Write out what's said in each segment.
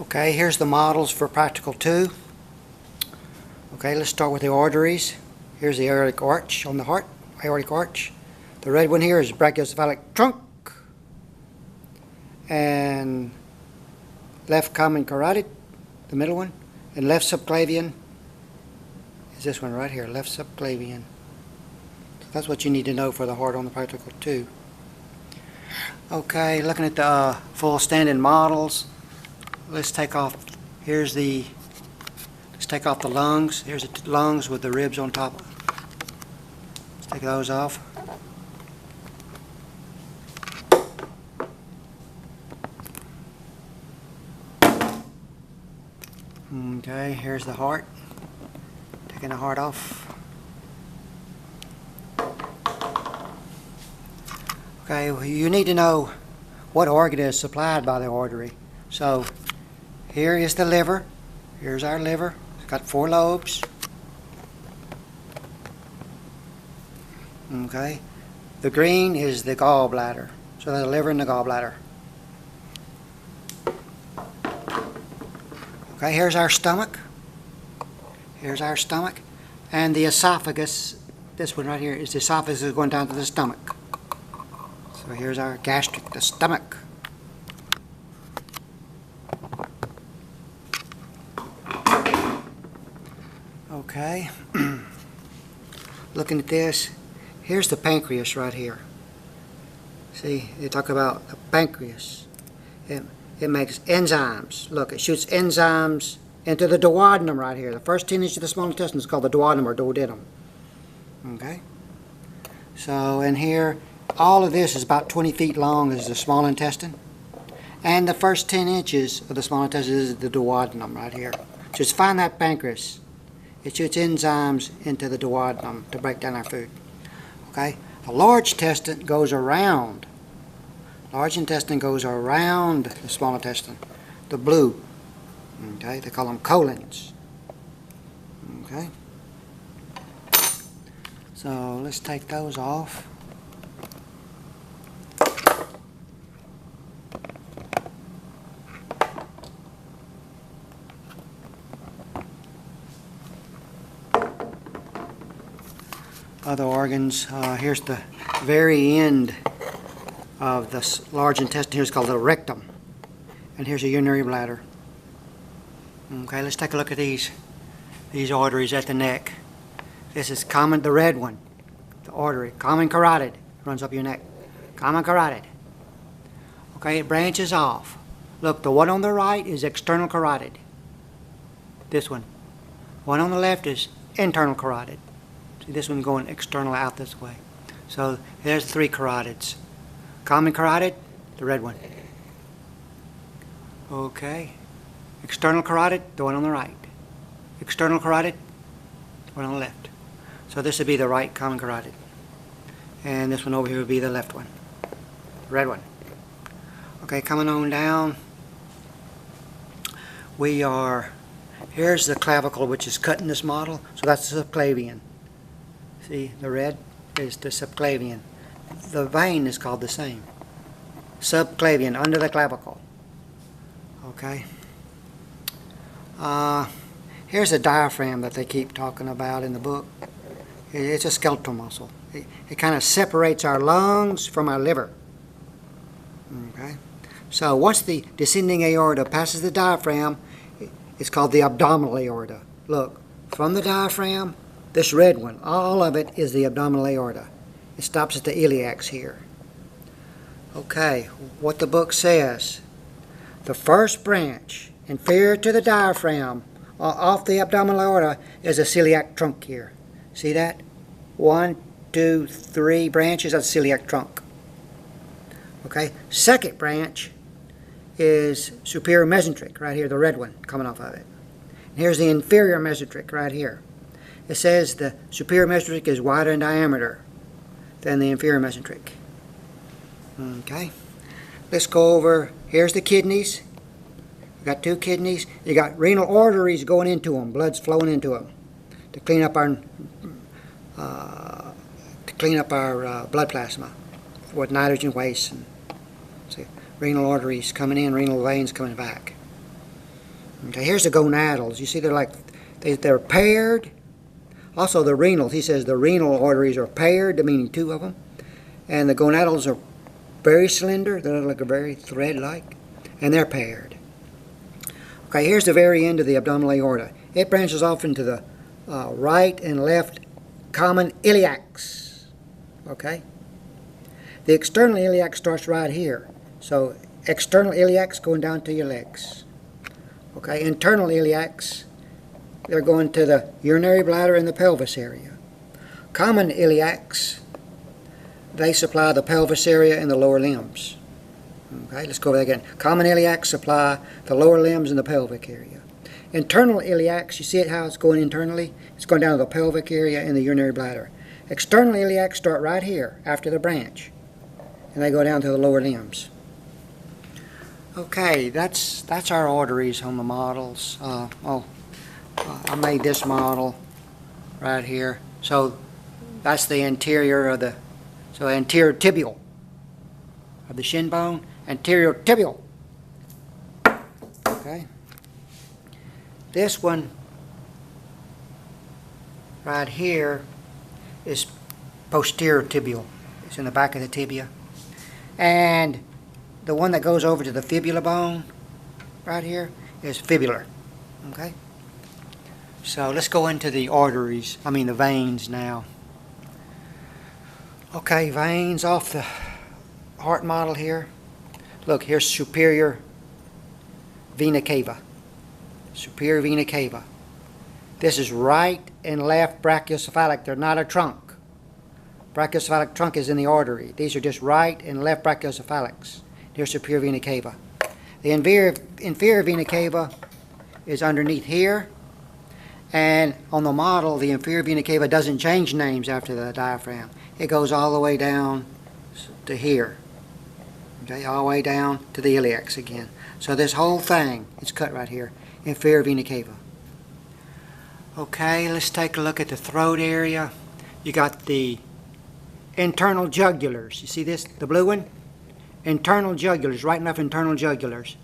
Okay, here's the models for Practical 2. Okay, let's start with the arteries. Here's the aortic arch on the heart, aortic arch. The red one here is brachiocephalic trunk. And left common carotid, the middle one. And left subclavian is this one right here, left subclavian. So that's what you need to know for the heart on the Practical 2. Okay, looking at the full standing models. Let's take off, let's take off the lungs. Here's the lungs with the ribs on top. Let's take those off. Okay, here's the heart. Taking the heart off. Okay, well, you need to know what organ is supplied by the artery. So here is the liver. Here's our liver. It's got 4 lobes. Okay. The green is the gallbladder. So the liver and the gallbladder. Okay, here's our stomach. Here's our stomach. And the esophagus, this one right here, is the esophagus going down to the stomach. So here's our gastric, the stomach. Okay, looking at this, here's the pancreas right here. See, they talk about the pancreas. It makes enzymes. Look, it shoots enzymes into the duodenum right here. The first 10 inches of the small intestine is called the duodenum or duodenum. Okay, so in here, all of this is about 20 feet long is the small intestine. And the first 10 inches of the small intestine is the duodenum right here. Just find that pancreas. It shoots enzymes into the duodenum to break down our food. Okay? The large intestine goes around. Large intestine goes around the small intestine. The blue. Okay? They call them colons. Okay? So let's take those off. Other organs, here's the very end of the large intestine. Here's called the rectum. And here's a urinary bladder. Okay, let's take a look at these arteries at the neck. This is common, the red one, the artery, common carotid, runs up your neck. Common carotid. Okay, it branches off. Look, the one on the right is external carotid. This one. One on the left is internal carotid. See, this one going external out this way. So there's 3 carotids. Common carotid, the red one. Okay. External carotid, the one on the right. External carotid, the one on the left. So this would be the right common carotid. And this one over here would be the left one. The red one. Okay, coming on down. Here's the clavicle which is cut in this model. So that's the subclavian. See, the red is the subclavian. The vein is called the same. Subclavian, under the clavicle. Okay. Here's a diaphragm that they keep talking about in the book. It's a skeletal muscle. It kind of separates our lungs from our liver. Okay. So once the descending aorta passes the diaphragm, it's called the abdominal aorta. Look, from the diaphragm, this red one, all of it is the abdominal aorta. It stops at the iliacs here. Okay, what the book says. The first branch, inferior to the diaphragm, off the abdominal aorta, is a celiac trunk here. See that? 1, 2, 3 branches of the celiac trunk. Okay, second branch is superior mesenteric, right here, the red one coming off of it. And here's the inferior mesenteric right here. It says the superior mesenteric is wider in diameter than the inferior mesenteric. Okay, let's go over, here's the kidneys. We've got 2 kidneys. You got renal arteries going into them, blood's flowing into them to clean up our blood plasma with nitrogen waste. And see, renal arteries coming in, renal veins coming back. Okay, here's the gonadals. You see they're paired. Also the renals, he says the renal arteries are paired, meaning two of them. And the gonadals are very slender. They look like a very thread-like. And they're paired. Okay, here's the very end of the abdominal aorta. It branches off into the right and left common iliacs. Okay? The external iliac starts right here. So external iliacs going down to your legs. Okay, internal iliacs, they're going to the urinary bladder and the pelvis area. Common iliacs, they supply the pelvis area and the lower limbs. Okay, let's go over that again. Common iliacs supply the lower limbs and the pelvic area. Internal iliacs, you see it how it's going internally? It's going down to the pelvic area and the urinary bladder. External iliacs start right here after the branch, and they go down to the lower limbs. Okay, that's our arteries on the models. I made this model right here. So that's the anterior of anterior tibial of the shin bone, anterior tibial. Okay. This one right here is posterior tibial. It's in the back of the tibia. And the one that goes over to the fibula bone right here is fibular. Okay? So let's go into the arteries, the veins now. Okay, veins off the heart model here. Look, here's superior vena cava. Superior vena cava. This is right and left brachiocephalic. They're not a trunk. Brachiocephalic trunk is in the artery. These are just right and left brachiocephalics. Here's superior vena cava. The inferior vena cava is underneath here. And on the model, the inferior vena cava doesn't change names after the diaphragm. It goes all the way down to here. Okay, all the way down to the iliacs again. So this whole thing is cut right here. Inferior vena cava. Okay, let's take a look at the throat area. You got the internal jugulars. You see this, the blue one? Internal jugulars, right and left internal jugulars.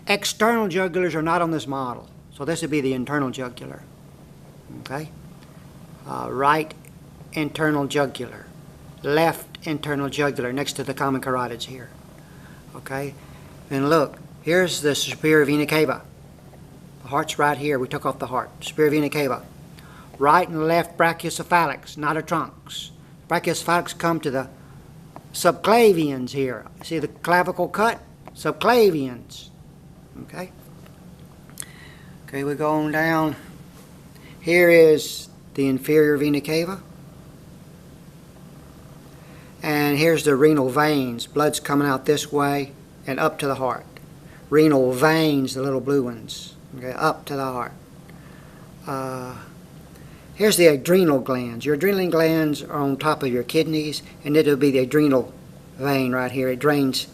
External jugulars are not on this model. So this would be the internal jugular. Okay? Right internal jugular. Left internal jugular next to the common carotids here. Okay? And look, here's the superior vena cava. The heart's right here. We took off the heart. Superior vena cava. Right and left brachiocephalics, not a trunks. Brachiocephalics come to the subclavians here. See the clavicle cut? Subclavians. Okay? Okay, we go on down. Here is the inferior vena cava. And here's the renal veins. Blood's coming out this way and up to the heart. Renal veins, the little blue ones. Okay, up to the heart. Here's the adrenal glands. Your adrenal glands are on top of your kidneys, and it'll be the adrenal vein right here. It drains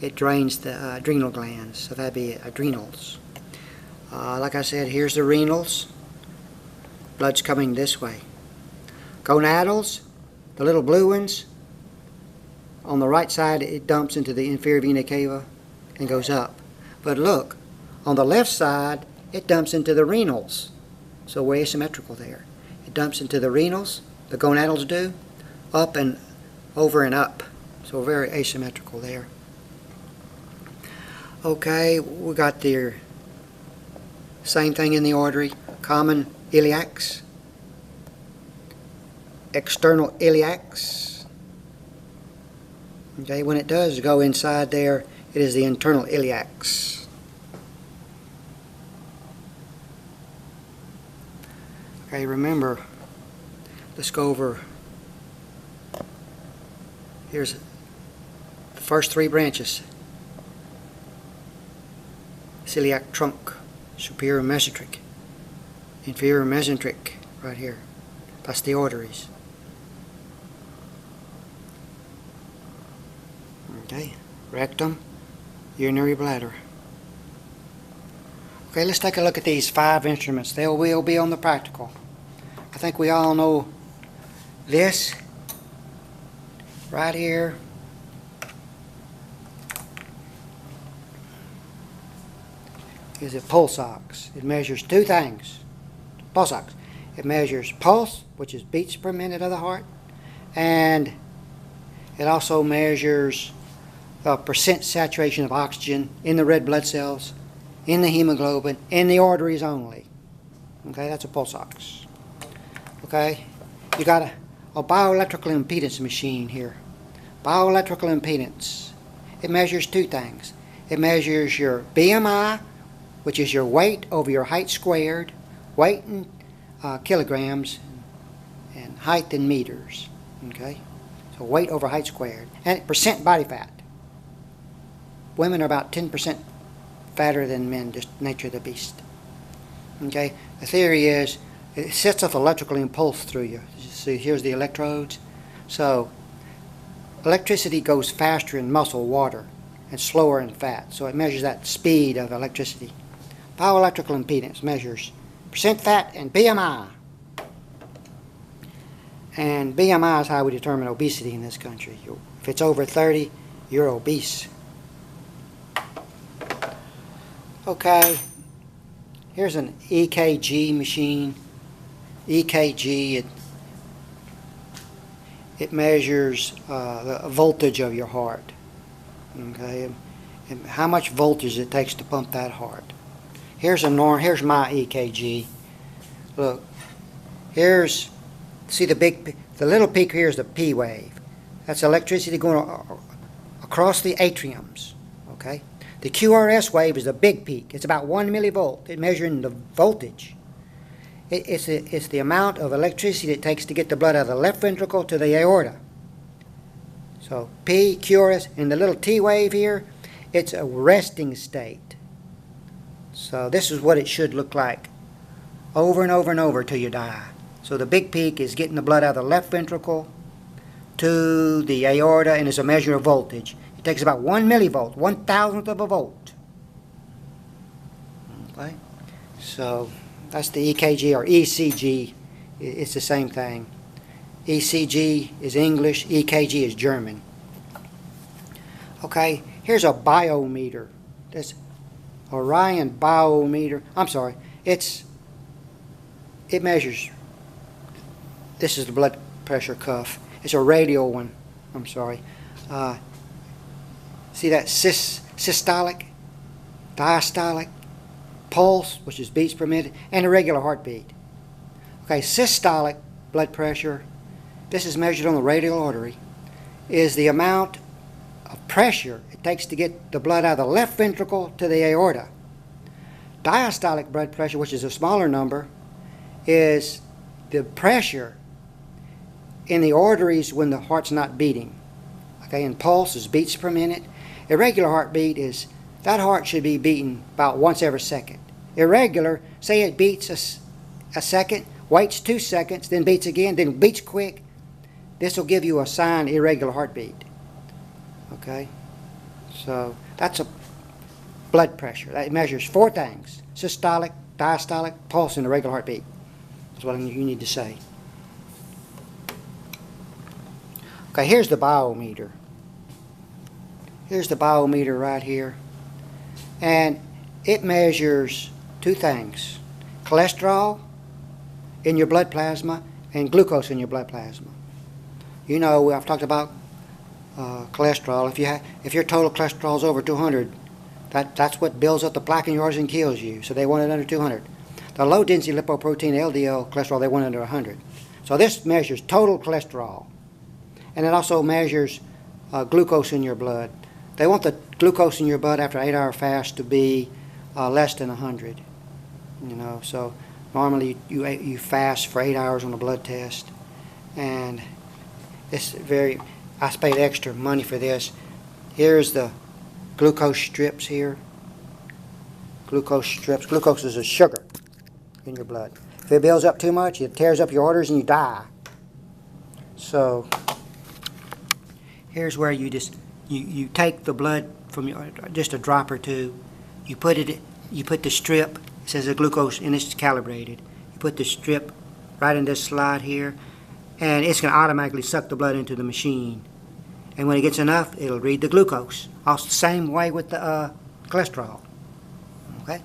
the adrenal glands, so that'd be adrenals. Like I said, here's the renals. Blood's coming this way. Gonadals, the little blue ones. On the right side, it dumps into the inferior vena cava and goes up. But look, on the left side, it dumps into the renals. So we're asymmetrical there. It dumps into the renals, the gonadals do, up and over and up. So we're very asymmetrical there. Okay, we got the same thing in the artery. Common iliacs, external iliacs. Okay, when it does go inside there, it is the internal iliacs. Okay, remember, let's go over, here's the first three branches. Celiac trunk, superior mesenteric, inferior mesenteric, right here. That's the arteries. Okay, rectum, urinary bladder. Okay, let's take a look at these 5 instruments. They will be on the practical. I think we all know this right here. is a pulse ox. It measures two things. Pulse ox. It measures pulse, which is beats per minute of the heart, and it also measures the percent saturation of oxygen in the red blood cells, in the hemoglobin, in the arteries only. Okay, that's a pulse ox. Okay, you got a bioelectrical impedance machine here. Bioelectrical impedance. It measures two things. It measures your BMI, which is your weight over your height squared, weight in kilograms, and height in meters. Okay, so weight over height squared, and percent body fat. Women are about 10% fatter than men, just nature of the beast. Okay, the theory is it sets off electrical impulse through you. See, here's the electrodes. So electricity goes faster in muscle, water, and slower in fat. So it measures that speed of electricity. Bioelectrical impedance measures percent fat and BMI. And BMI is how we determine obesity in this country. If it's over 30, you're obese. Okay, here's an EKG machine. EKG, it measures the voltage of your heart. Okay, and how much voltage it takes to pump that heart. Here's here's my EKG. Look, see the little peak here is the P wave. That's electricity going across the atriums. Okay. The QRS wave is the big peak. It's about 1 millivolt. It's measuring the voltage. It's the amount of electricity it takes to get the blood out of the left ventricle to the aorta. So P, QRS, and the little T wave here, it's a resting state. So this is what it should look like over and over and over till you die. So the big peak is getting the blood out of the left ventricle to the aorta, and it's a measure of voltage. It takes about 1 millivolt, 1,000th of a volt. Okay, so that's the EKG or ECG. It's the same thing. ECG is English, EKG is German. Okay, here's a biometer. This Orion biometer. I'm sorry. It measures. This is the blood pressure cuff. It's a radial one. I'm sorry. See that systolic, diastolic, pulse, which is beats per minute, and irregular heartbeat. Okay, systolic blood pressure, this is measured on the radial artery, is the amount of pressure it takes to get the blood out of the left ventricle to the aorta. Diastolic blood pressure, which is a smaller number, is the pressure in the arteries when the heart's not beating. Okay, and pulse is beats per minute. Irregular heartbeat is, that heart should be beating about once every second. Irregular, say it beats a second, waits 2 seconds, then beats again, then beats quick. This will give you a sign irregular heartbeat. Okay, so that's a blood pressure. That measures 4 things: systolic, diastolic, pulse, and irregular heartbeat. That's what you need to say. Okay, here's the biometer. Here's the biometer right here. And it measures 2 things: cholesterol in your blood plasma and glucose in your blood plasma. You know, I've talked about cholesterol. If your total cholesterol is over 200, that's what builds up the plaque in your arteries and kills you. So they want it under 200. The low density lipoprotein LDL cholesterol, they want under 100. So this measures total cholesterol. And it also measures glucose in your blood. They want the glucose in your blood after an 8-hour fast to be less than 100. You know, so normally you fast for 8 hours on a blood test, and it's I paid extra money for this. Here's the glucose strips here. Glucose strips. Glucose is a sugar in your blood. If it builds up too much, it tears up your arteries and you die. So here's where you take the blood from just a drop or two. You put the strip. It says the glucose, and it's calibrated. You put the strip right in this slide here, and it's going to automatically suck the blood into the machine. And when it gets enough, it'll read the glucose. Also, the same way with the cholesterol. Okay.